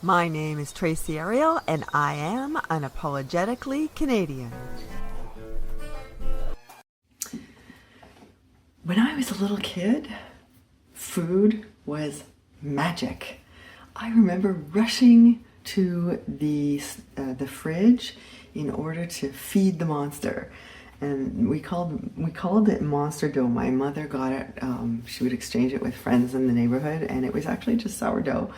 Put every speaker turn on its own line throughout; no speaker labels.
My name is Tracy Ariel, and I am unapologetically Canadian.
When I was a little kid, food was magic. I remember rushing to the fridge in order to feed the monster. And we called it monster dough. My mother got it. She would exchange it with friends in the neighborhood, and it was actually just sourdough,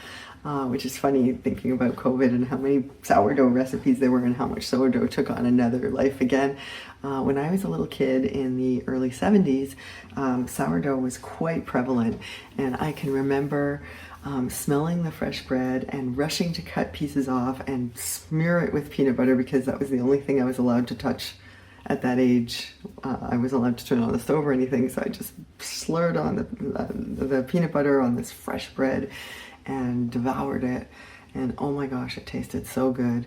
which is funny thinking about COVID and how many sourdough recipes there were and how much sourdough took on another life again. When I was a little kid in the early 70s, sourdough was quite prevalent, and I can remember smelling the fresh bread and rushing to cut pieces off and smear it with peanut butter because that was the only thing I was allowed to touch at that age. I wasn't allowed to turn on the stove or anything, so I just slurred on the peanut butter on this fresh bread and devoured it. And oh my gosh, it tasted so good.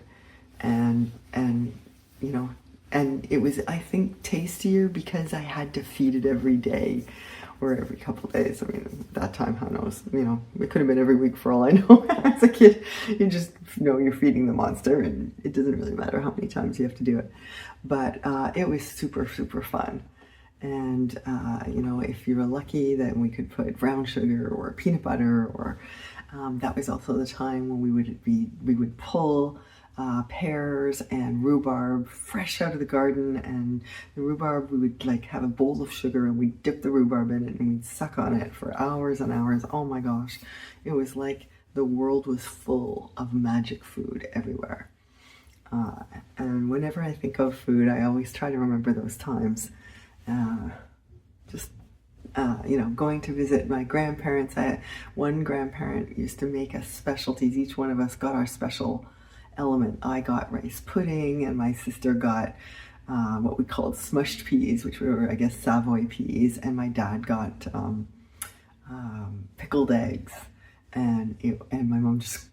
And you know, and it was, I think, tastier because I had to feed it every day or every couple of days. I mean, at that time, who knows? You know, it could have been every week for all I know. As a kid, you just know you're feeding the monster, and it doesn't really matter how many times you have to do it. But it was super, super fun. And, you know, if you were lucky, then we could put brown sugar or peanut butter, or that was also the time when we would pull pears and rhubarb fresh out of the garden, and the rhubarb, we would like have a bowl of sugar and we'd dip the rhubarb in it and we'd suck on it for hours and hours. Oh my gosh, it was like the world was full of magic food everywhere. And whenever I think of food, I always try to remember those times. You know, going to visit my grandparents. One grandparent used to make us specialties. Each one of us got our special element. I got rice pudding, and my sister got what we called smushed peas, which were, I guess, Savoy peas, and my dad got pickled eggs, and my mom just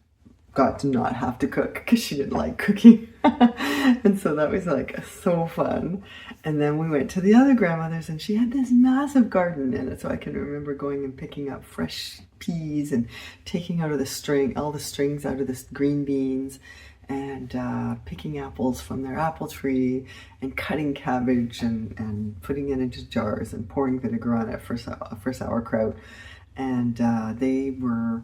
got to not have to cook because she didn't like cooking. And so that was like so fun. And then we went to the other grandmother's, and she had this massive garden in it, so I can remember going and picking up fresh peas and taking out of all the strings out of the green beans, and picking apples from their apple tree, and cutting cabbage and putting it into jars and pouring vinegar on it for sauerkraut. And they were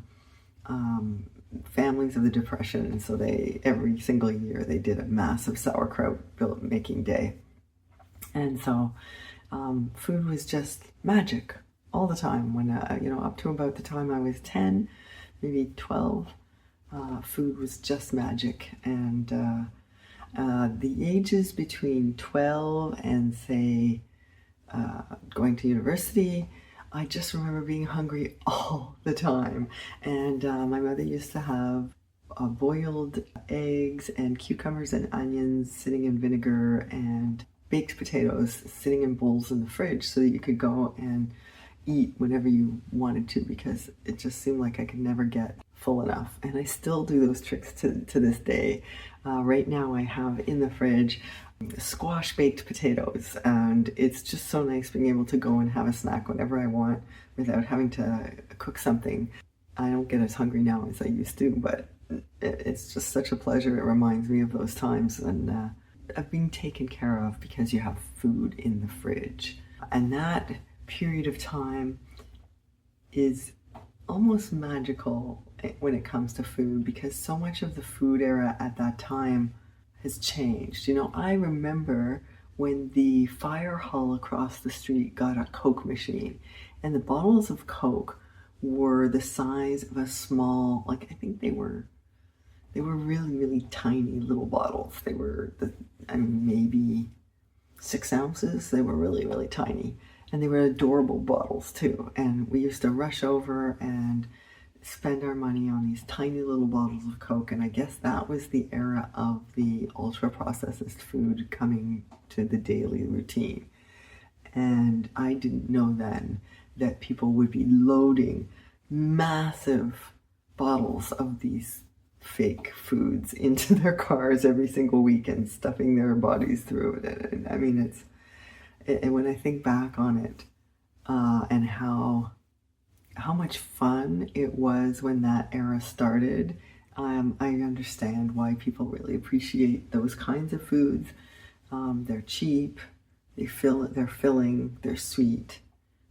families of the Depression, and so every single year they did a massive sauerkraut making day. And so food was just magic all the time. When you know, up to about the time I was 10, maybe 12, food was just magic. And the ages between 12 and, say, going to university, I just remember being hungry all the time. And my mother used to have boiled eggs and cucumbers and onions sitting in vinegar, and baked potatoes sitting in bowls in the fridge so that you could go and eat whenever you wanted to, because it just seemed like I could never get full enough. And I still do those tricks to this day. Right now I have in the fridge squash baked potatoes, and it's just so nice being able to go and have a snack whenever I want without having to cook something. I don't get as hungry now as I used to, but it's just such a pleasure. It reminds me of those times and of being taken care of because you have food in the fridge. And that period of time is almost magical when it comes to food, because so much of the food era at that time has changed. You know, I remember when the fire hall across the street got a Coke machine, and the bottles of Coke were the size of a small, like, I think they were really, really tiny little bottles. They were maybe 6 ounces. They were really, really tiny. And they were adorable bottles too. And we used to rush over and spend our money on these tiny little bottles of Coke. And I guess that was the era of the ultra processed food coming to the daily routine. And I didn't know then that people would be loading massive bottles of these fake foods into their cars every single week and stuffing their bodies through it. And I mean, and when I think back on it, and how much fun it was when that era started, I understand why people really appreciate those kinds of foods. They're cheap, they're filling, they're sweet,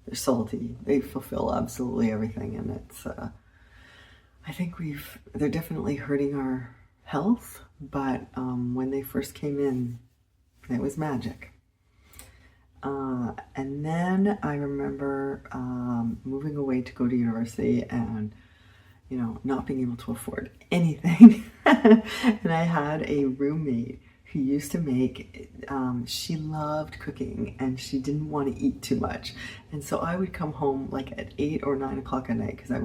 they're salty. They fulfill absolutely everything, and it's. I think they're definitely hurting our health, but when they first came in, it was magic. And then I remember moving away to go to university and, not being able to afford anything. And I had a roommate who used to make, she loved cooking and she didn't want to eat too much. And so I would come home like at 8 or 9 o'clock at night because I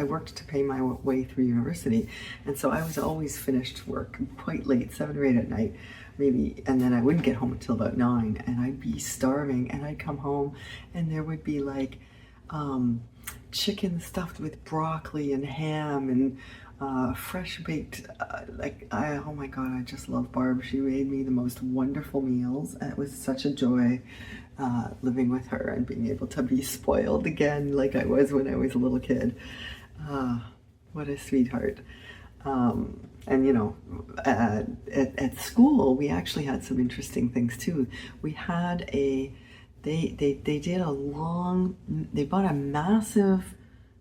worked to pay my way through university. And so I was always finished work quite late, 7 or 8 at night, maybe. And then I wouldn't get home until about 9 and I'd be starving and I'd come home and there would be like, chicken stuffed with broccoli and ham and fresh baked, oh my God, I just love Barb. She made me the most wonderful meals, and it was such a joy living with her and being able to be spoiled again like I was when I was a little kid. What a sweetheart. And at school we actually had some interesting things too. We had they bought a massive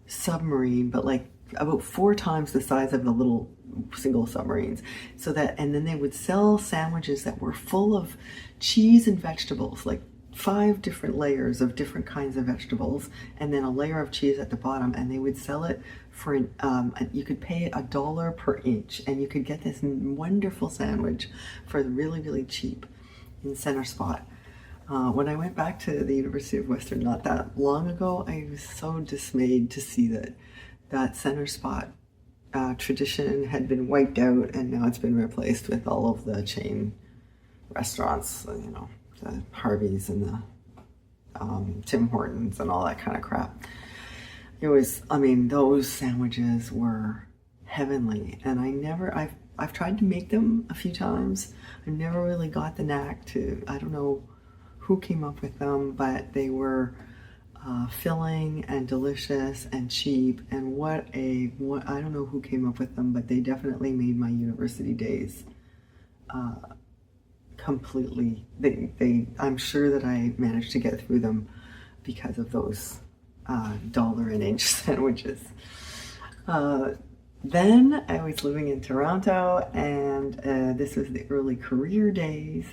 submarine, but like about 4 times the size of the little single submarines, and then they would sell sandwiches that were full of cheese and vegetables, like 5 different layers of different kinds of vegetables, and then a layer of cheese at the bottom, and they would sell it for you could pay $1 per inch, and you could get this wonderful sandwich for really, really cheap in Center Spot. When I went back to the University of Western not that long ago, I was so dismayed to see that Center Spot tradition had been wiped out, and now it's been replaced with all of the chain restaurants, the Harveys and the Tim Hortons and all that kind of crap. Those sandwiches were heavenly, and I've tried to make them a few times. I never really got the knack to, I don't know who came up with them, but they were filling and delicious and cheap, and what I don't know who came up with them, but they definitely made my university days completely. I'm sure that I managed to get through them because of those $1 an inch sandwiches. Then I was living in Toronto, and this was the early career days.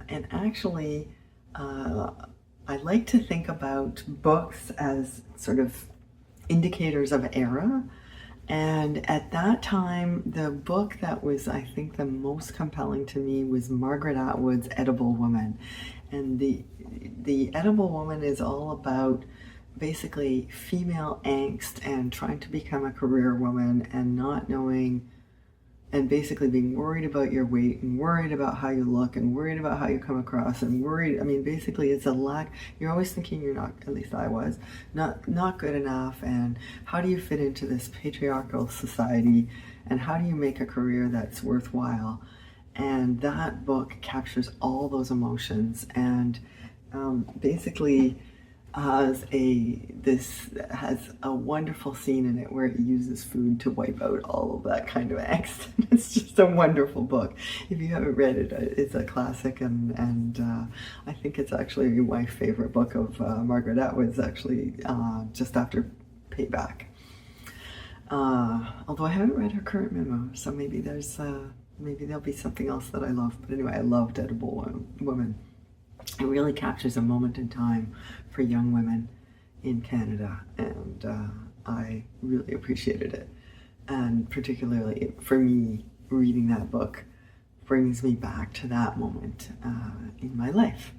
And actually, I like to think about books as sort of indicators of era. And at that time, the book that was, I think, the most compelling to me was Margaret Atwood's Edible Woman. And the Edible Woman is all about basically female angst and trying to become a career woman and not knowing, and basically being worried about your weight and worried about how you look and worried about how you come across and basically it's a lack. You're always thinking you're not, at least I was, not good enough, and how do you fit into this patriarchal society, and how do you make a career that's worthwhile? And that book captures all those emotions, and basically this has a wonderful scene in it where it uses food to wipe out all of that kind of angst. It's just a wonderful book. If you haven't read it, it's a classic, and I think it's actually my favorite book of Margaret Atwood's, actually, just after Payback. Although I haven't read her current memo, so maybe there'll be something else that I love. But anyway, I loved Edible Woman. It really captures a moment in time for young women in Canada, and I really appreciated it. And particularly for me, reading that book brings me back to that moment in my life.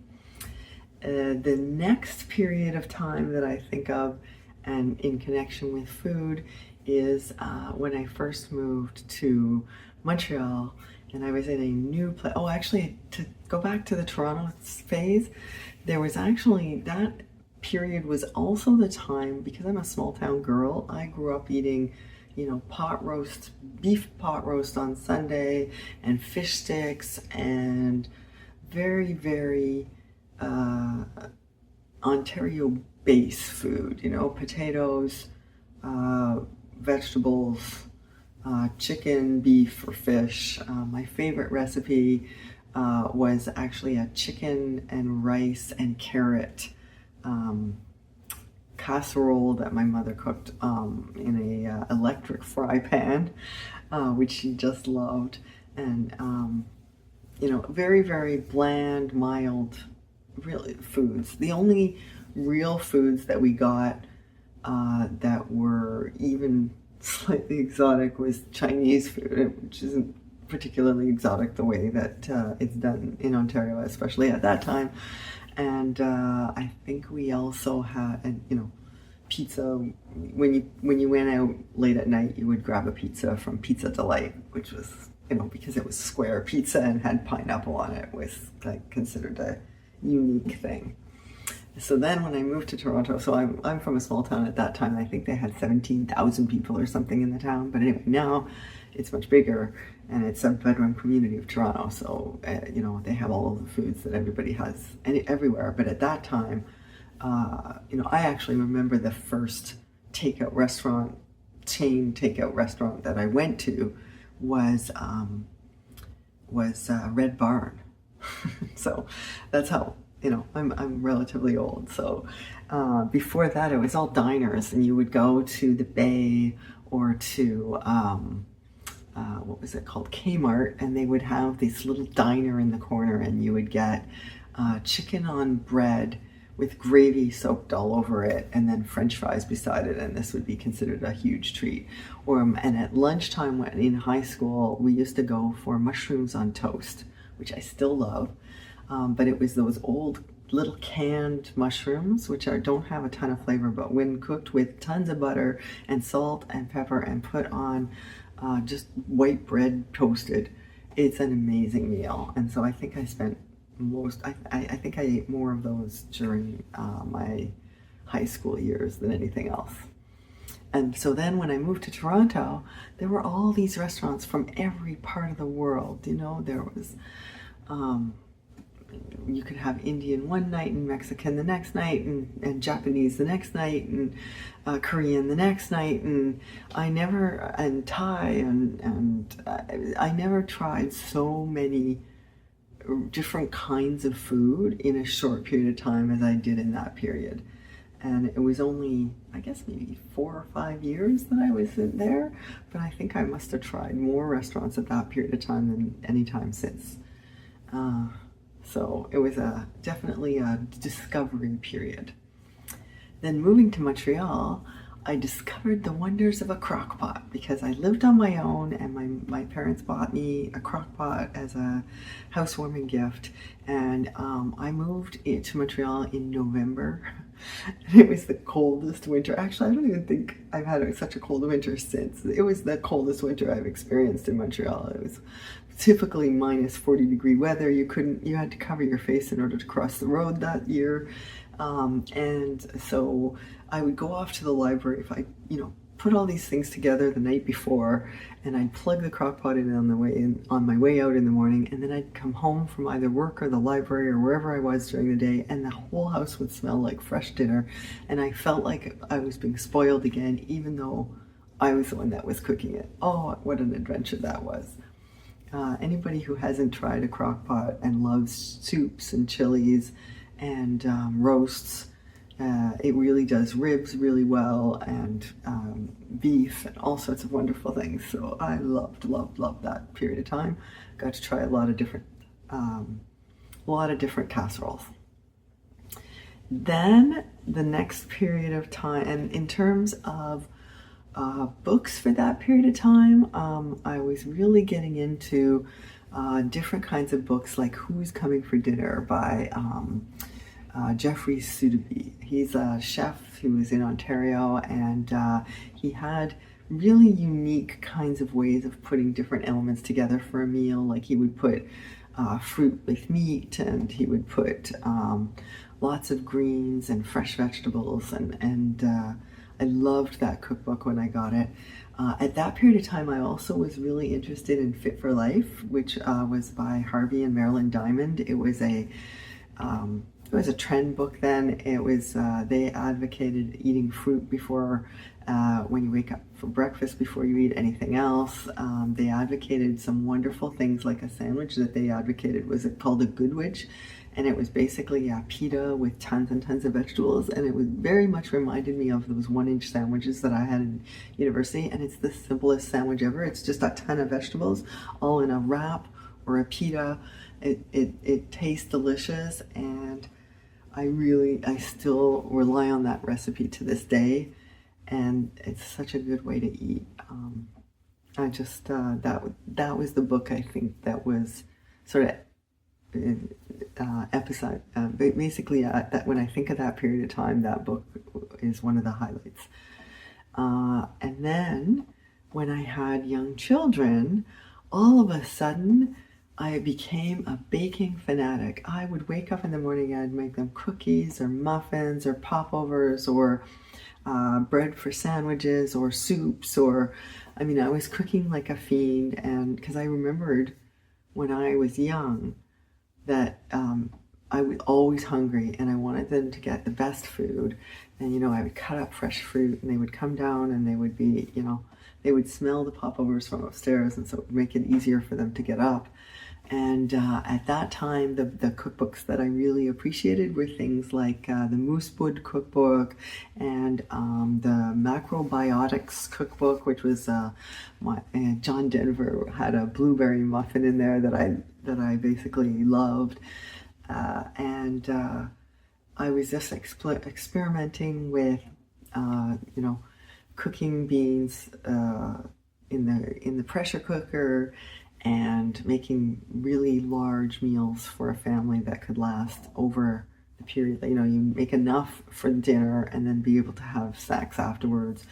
The next period of time that I think of, and in connection with food, is when I first moved to Montreal, and I was in a new place. Oh, actually, to go back to the Toronto phase, there was actually, that period was also the time, because I'm a small town girl, I grew up eating, beef pot roast on Sunday, and fish sticks, and very, very Ontario base food, potatoes, vegetables, chicken, beef, or fish. My favorite recipe was actually a chicken and rice and carrot casserole that my mother cooked in a electric fry pan, which she just loved. And very, very bland, mild, really foods. The only real foods that we got that were even slightly exotic was Chinese food, which isn't particularly exotic the way that it's done in Ontario, especially at that time. And I think we also had, pizza. When you went out late at night, you would grab a pizza from Pizza Delight, which was, because it was square pizza and had pineapple on it, was like considered a unique thing. So then when I moved to Toronto, so I'm from a small town at that time. I think they had 17,000 people or something in the town. But anyway, now it's much bigger, and it's a bedroom community of Toronto. So, they have all of the foods that everybody has everywhere. But at that time, I actually remember the first chain takeout restaurant that I went to was Red Barn. So that's how, I'm relatively old. So before that, it was all diners, and you would go to the Bay or to what was it called, Kmart, and they would have this little diner in the corner, and you would get chicken on bread with gravy soaked all over it, and then French fries beside it, and this would be considered a huge treat. And at lunchtime, when in high school, we used to go for mushrooms on toast, which I still love. But it was those old little canned mushrooms, which don't have a ton of flavor, but when cooked with tons of butter and salt and pepper and put on just white bread toasted, it's an amazing meal. And so I think I spent I think I ate more of those during my high school years than anything else. And so then when I moved to Toronto, there were all these restaurants from every part of the world. There was you could have Indian one night and Mexican the next night, and Japanese the next night, and Korean the next night, and Thai, and I never tried so many different kinds of food in a short period of time as I did in that period. And it was only, I guess, maybe 4 or 5 years that I was in there, but I think I must have tried more restaurants at that period of time than any time since. So it was definitely a discovery period. Then moving to Montreal, I discovered the wonders of a crock pot, because I lived on my own, and my parents bought me a crock pot as a housewarming gift. And I moved to Montreal in November. It was the coldest winter. Actually, I don't even think I've had such a cold winter since. It was the coldest winter I've experienced in Montreal. It was typically minus 40-degree weather. You had to cover your face in order to cross the road that year. And so I would go off to the library if I, put all these things together the night before, and I'd plug the crock pot in on my way out in the morning, and then I'd come home from either work or the library or wherever I was during the day, and the whole house would smell like fresh dinner, and I felt like I was being spoiled again, even though I was the one that was cooking it. Oh, what an adventure that was. Anybody who hasn't tried a crock pot and loves soups and chilies and roasts, it really does ribs really well, and beef and all sorts of wonderful things. So I loved that period of time. Got to try a lot of different casseroles. Then the next period of time, and in terms of books for that period of time, I was really getting into different kinds of books, like Who's Coming for Dinner by Jeffrey Suddaby. He's a chef who was in Ontario, and he had really unique kinds of ways of putting different elements together for a meal. Like he would put fruit with meat, and he would put lots of greens and fresh vegetables, and I loved that cookbook when I got it. At that period of time, I also was really interested in Fit for Life, which was by Harvey and Marilyn Diamond. It was a it was a trend book then. It was, they advocated eating fruit before, when you wake up for breakfast, before you eat anything else. They advocated some wonderful things, like a sandwich that they advocated was called a Goodwich. And it was basically a pita with tons and tons of vegetables. And it was very much reminded me of those 1-inch sandwiches that I had in university. And it's the simplest sandwich ever. It's just a ton of vegetables all in a wrap or a pita. It tastes delicious, and I still rely on that recipe to this day, and it's such a good way to eat. I just that was the book, I think, that was sort of episode. Basically, that when I think of that period of time, that book is one of the highlights. And then when I had young children, all of a sudden, I became a baking fanatic. I would wake up in the morning, I'd make them cookies or muffins or popovers or bread for sandwiches or soups, or, I mean, I was cooking like a fiend. And because I remembered when I was young that I was always hungry and I wanted them to get the best food. And, you know, I would cut up fresh fruit and they would come down and they would be, you know, they would smell the popovers from upstairs, and so it would make it easier for them to get up. And at that time, the cookbooks that I really appreciated were things like the Wood Cookbook and the Macrobiotics Cookbook, which was John Denver had a blueberry muffin in there that I basically loved, and I was just experimenting with you know, cooking beans in the pressure cooker, and making really large meals for a family that could last over the period. You know, you make enough for dinner and then be able to have snacks afterwards.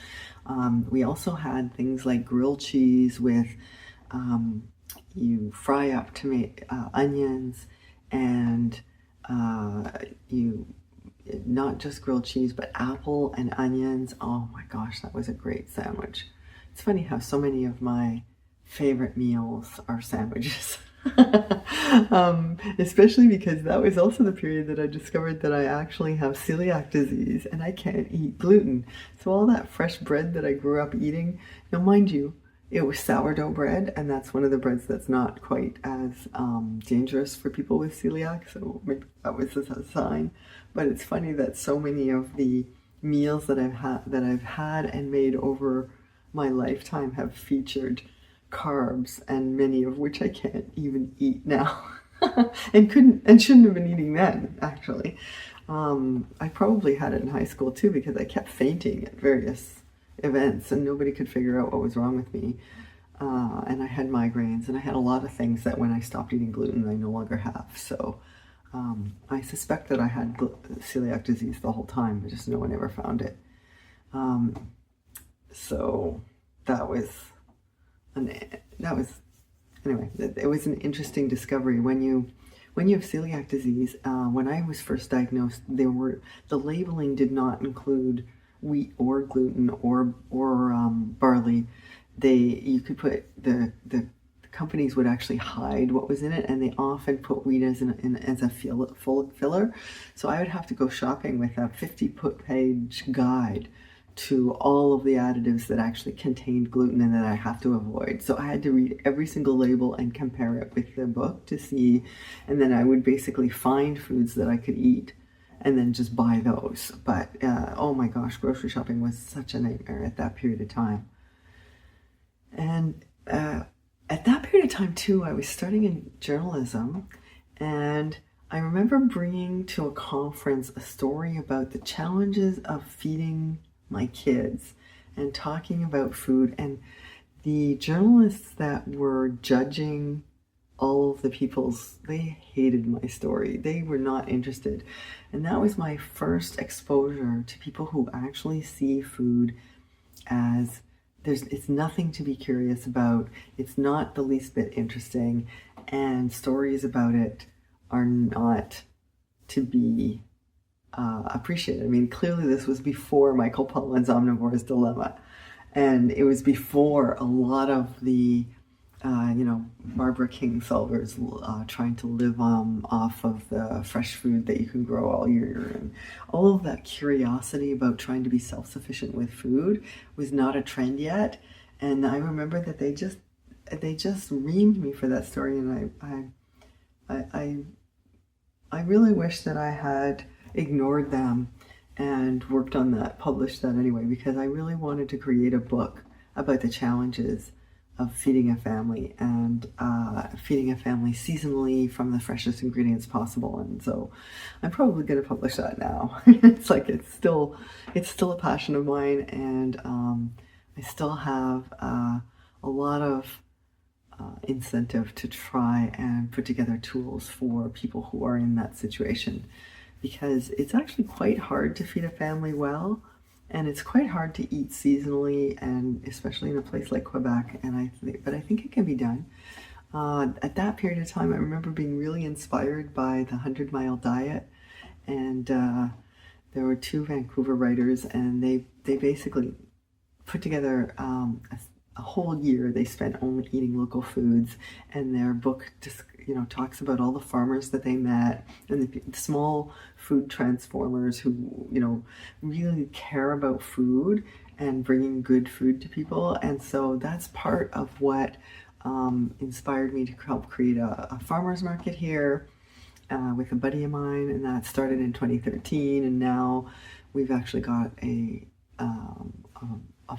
We also had things like grilled cheese with, you fry up onions, and you, not just grilled cheese, but apple and onions. Oh my gosh, that was a great sandwich. It's funny how so many of my favorite meals are sandwiches. Especially because that was also the period that I discovered that I actually have celiac disease and I can't eat gluten. So all that fresh bread that I grew up eating, now mind you, it was sourdough bread, and that's one of the breads that's not quite as dangerous for people with celiac, so maybe that was a sign. But it's funny that so many of the meals that I've had and made over my lifetime have featured carbs, and many of which I can't even eat now. and shouldn't have been eating then, actually. I probably had it in high school too, because I kept fainting at various events and nobody could figure out what was wrong with me. And I had migraines, and I had a lot of things that when I stopped eating gluten, I no longer have. So I suspect that I had celiac disease the whole time, but just no one ever found it. So that was anyway, it was an interesting discovery. When you have celiac disease, when I was first diagnosed, the labeling did not include wheat or gluten or barley. You could put the companies would actually hide what was in it, and they often put wheat as a filler. So I would have to go shopping with a 50-page guide to all of the additives that actually contained gluten and that I have to avoid. So I had to read every single label and compare it with the book to see, and then I would basically find foods that I could eat and then just buy those. But oh my gosh, grocery shopping was such a nightmare at that period of time. And at that period of time too, I was starting in journalism, and I remember bringing to a conference a story about the challenges of feeding my kids and talking about food, and the journalists that were judging all of the people's, they hated my story. They were not interested. And that was my first exposure to people who actually see food as it's nothing to be curious about. It's not the least bit interesting, and stories about it are not to be appreciated. I mean, clearly this was before Michael Pollan's Omnivore's Dilemma, and it was before a lot of the Barbara Kingsolver's trying to live off of the fresh food that you can grow all year, and all of that curiosity about trying to be self-sufficient with food was not a trend yet. And I remember that they just reamed me for that story, and I really wish that I had ignored them and worked on that, published that anyway, because I really wanted to create a book about the challenges of feeding a family, and feeding a family seasonally from the freshest ingredients possible. And so I'm probably going to publish that now. It's still a passion of mine, and I still have a lot of incentive to try and put together tools for people who are in that situation, because it's actually quite hard to feed a family well. And it's quite hard to eat seasonally, and especially in a place like Quebec. But I think it can be done. At that period of time, I remember being really inspired by the 100-Mile Diet, and there were two Vancouver writers, and they basically put together a whole year they spent only eating local foods, and their book just talks about all the farmers that they met, and the small food transformers who really care about food and bringing good food to people. And so that's part of what inspired me to help create a farmers market here with a buddy of mine, and that started in 2013. And now we've actually got a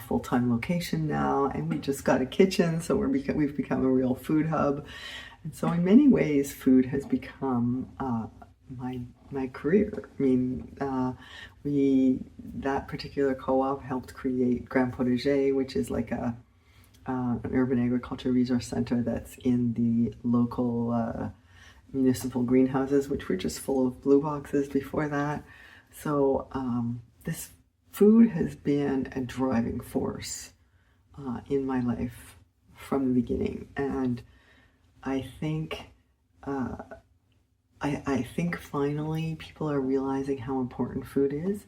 full-time location now, and we just got a kitchen, so we've become a real food hub. And so in many ways, food has become my career. I mean, that particular co-op helped create Grand Potager, which is like an urban agriculture resource center that's in the local municipal greenhouses, which were just full of blue boxes before that. So this food has been a driving force in my life from the beginning, and I think I think finally people are realizing how important food is.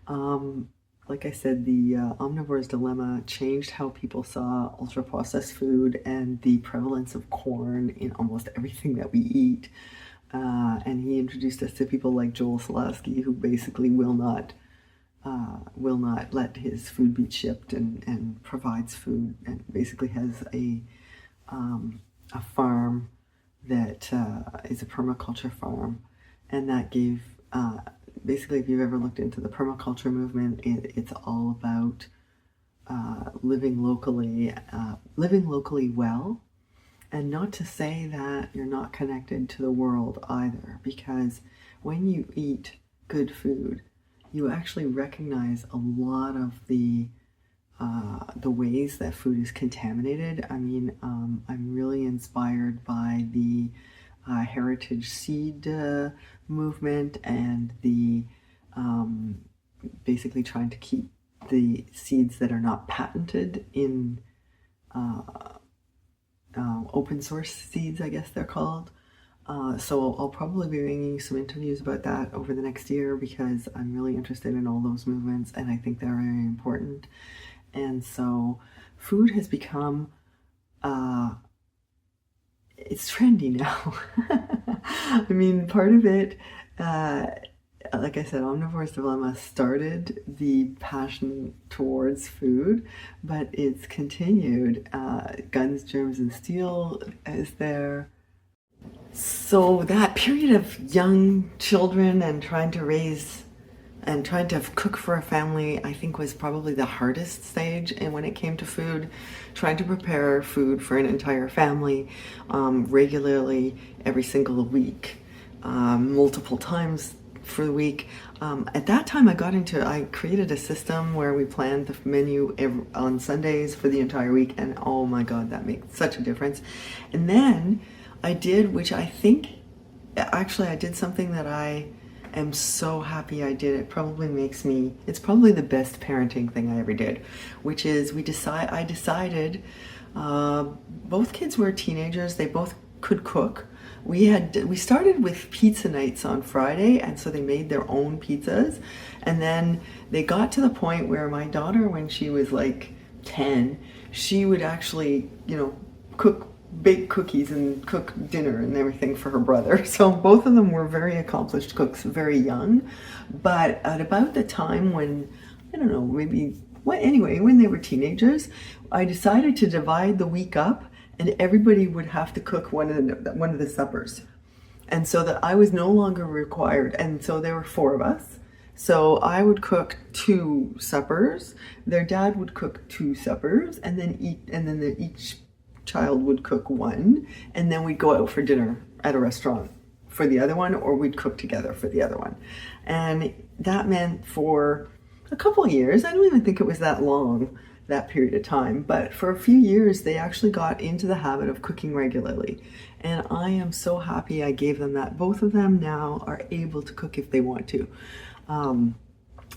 Like I said, the Omnivore's Dilemma changed how people saw ultra-processed food and the prevalence of corn in almost everything that we eat. And he introduced us to people like Joel Salaski, who basically will not let his food be shipped, and provides food, and basically has a farm that is a permaculture farm, and that gave basically, if you've ever looked into the permaculture movement, it's all about living locally well. And not to say that you're not connected to the world either, because when you eat good food, you actually recognize a lot of the ways that food is contaminated. I mean, I'm really inspired by the heritage seed movement, and the basically trying to keep the seeds that are not patented in open source seeds, I guess they're called. So I'll probably be bringing you some interviews about that over the next year, because I'm really interested in all those movements, and I think they're very important. And so food has become, it's trendy now. I mean, part of it, like I said, Omnivore's Dilemma started the passion towards food, but it's continued. Guns, Germs, and Steel is there. So that period of young children and trying to cook for a family, I think, was probably the hardest stage. And when it came to food, trying to prepare food for an entire family regularly every single week, multiple times for the week. At that time, I created a system where we planned the menu on Sundays for the entire week, and oh my God, that made such a difference. And then I did, which I think, actually I did something that I am so happy I did. It's probably the best parenting thing I ever did, which is I decided, both kids were teenagers, they both could cook. We started with pizza nights on Friday, and so they made their own pizzas, and then they got to the point where my daughter, when she was like 10, she would actually, cook bake cookies and cook dinner and everything for her brother. So both of them were very accomplished cooks, very young. But at about the time when, I don't know, maybe, well, anyway, when they were teenagers, I decided to divide the week up, and everybody would have to cook one of the suppers. And so that I was no longer required. And so there were 4 of us. So I would cook 2 suppers. Their dad would cook 2 suppers, and then each child would cook 1, and then we'd go out for dinner at a restaurant for the other one, or we'd cook together for the other one. And that meant for a couple of years, I don't even think it was that long, that period of time, but for a few years they actually got into the habit of cooking regularly. And I am so happy I gave them that. Both of them now are able to cook if they want to.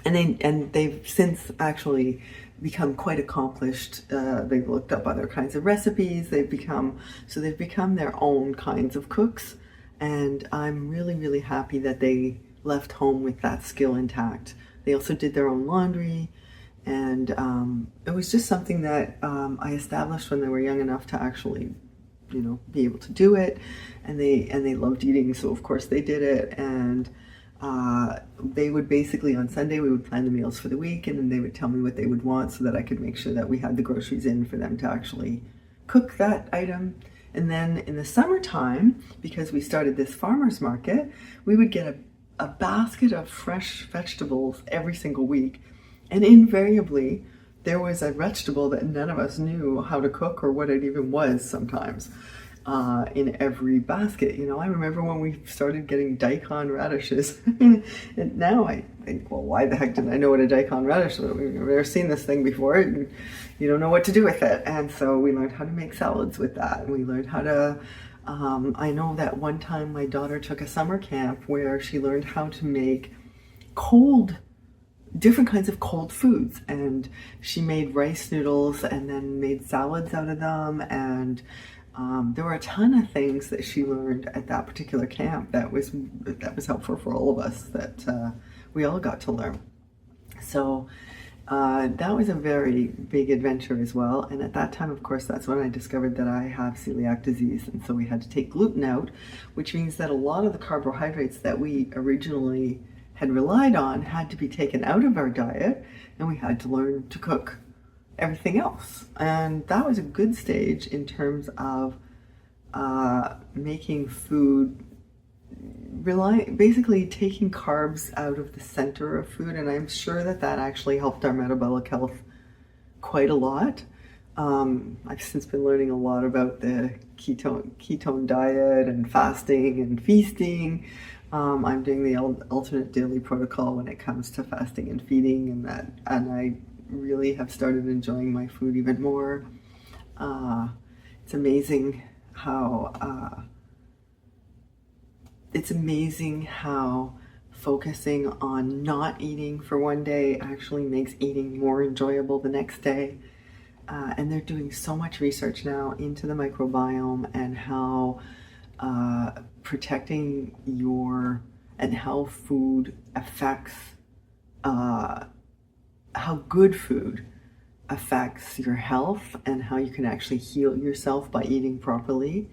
And they've since actually become quite accomplished. They've looked up other kinds of recipes. They've become their own kinds of cooks. And I'm really, really happy that they left home with that skill intact. They also did their own laundry. And it was just something that I established when they were young enough to actually, be able to do it. And they loved eating, so of course they did it. And they would basically, on Sunday, we would plan the meals for the week, and then they would tell me what they would want so that I could make sure that we had the groceries in for them to actually cook that item. And then in the summertime, because we started this farmer's market, we would get a basket of fresh vegetables every single week. And invariably, there was a vegetable that none of us knew how to cook or what it even was sometimes. In every basket. I remember when we started getting daikon radishes, and now I think, well, why the heck didn't I know what a daikon radish was? We've never seen this thing before, and you don't know what to do with it. And so we learned how to make salads with that, and we learned how to, I know that one time my daughter took a summer camp where she learned how to make different kinds of cold foods, and she made rice noodles and then made salads out of them, and there were a ton of things that she learned at that particular camp that was helpful for all of us, that we all got to learn. So that was a very big adventure as well. And at that time, of course, that's when I discovered that I have celiac disease, and so we had to take gluten out, which means that a lot of the carbohydrates that we originally had relied on had to be taken out of our diet, and we had to learn to cook everything else. And that was a good stage in terms of making food, basically taking carbs out of the center of food. And I'm sure that actually helped our metabolic health quite a lot. I've since been learning a lot about the ketone diet and fasting and feasting. I'm doing the alternate daily protocol when it comes to fasting and feeding, and I really have started enjoying my food even more. It's amazing how focusing on not eating for one day actually makes eating more enjoyable the next day. And they're doing so much research now into the microbiome and how protecting and how food affects how good food affects your health, and how you can actually heal yourself by eating properly.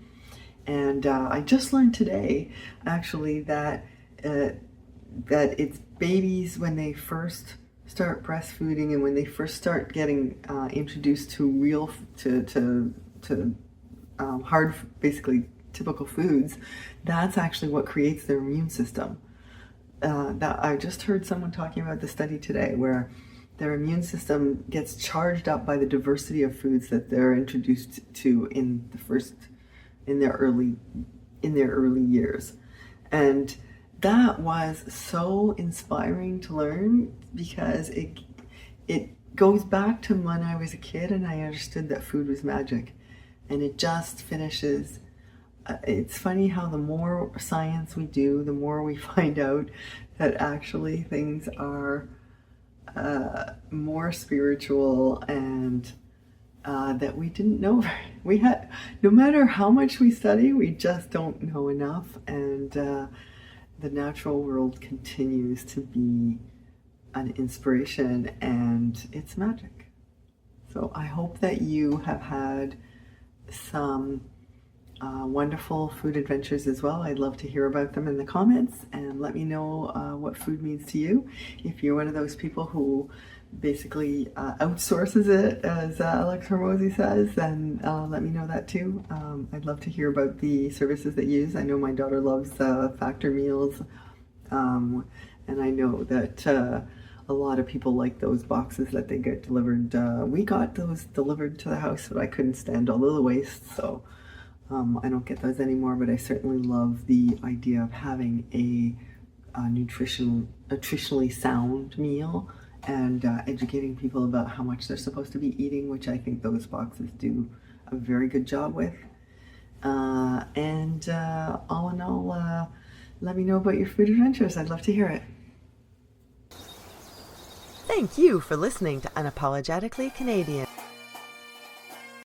And I just learned today, actually, that it's babies when they first start breastfeeding and when they first start getting introduced to hard, basically typical foods, that's actually what creates their immune system. That I just heard someone talking about the study today, where their immune system gets charged up by the diversity of foods that they're introduced to in their early years. And that was so inspiring to learn, because it goes back to when I was a kid and I understood that food was magic, and it just finishes. It's funny how the more science we do, the more we find out that actually things are more spiritual, and that we didn't know. No matter how much we study, we just don't know enough, and the natural world continues to be an inspiration, and it's magic. So I hope that you have had some wonderful food adventures as well. I'd love to hear about them in the comments, and let me know what food means to you. If you're one of those people who basically outsources it, as Alex Hormozy says, then let me know that too. I'd love to hear about the services that you use. I know my daughter loves Factor meals, and I know that a lot of people like those boxes that they get delivered. We got those delivered to the house, but I couldn't stand all of the waste, so I don't get those anymore. But I certainly love the idea of having a nutritionally sound meal, and educating people about how much they're supposed to be eating, which I think those boxes do a very good job with. And all in all, let me know about your food adventures. I'd love to hear it.
Thank you for listening to Unapologetically Canadian.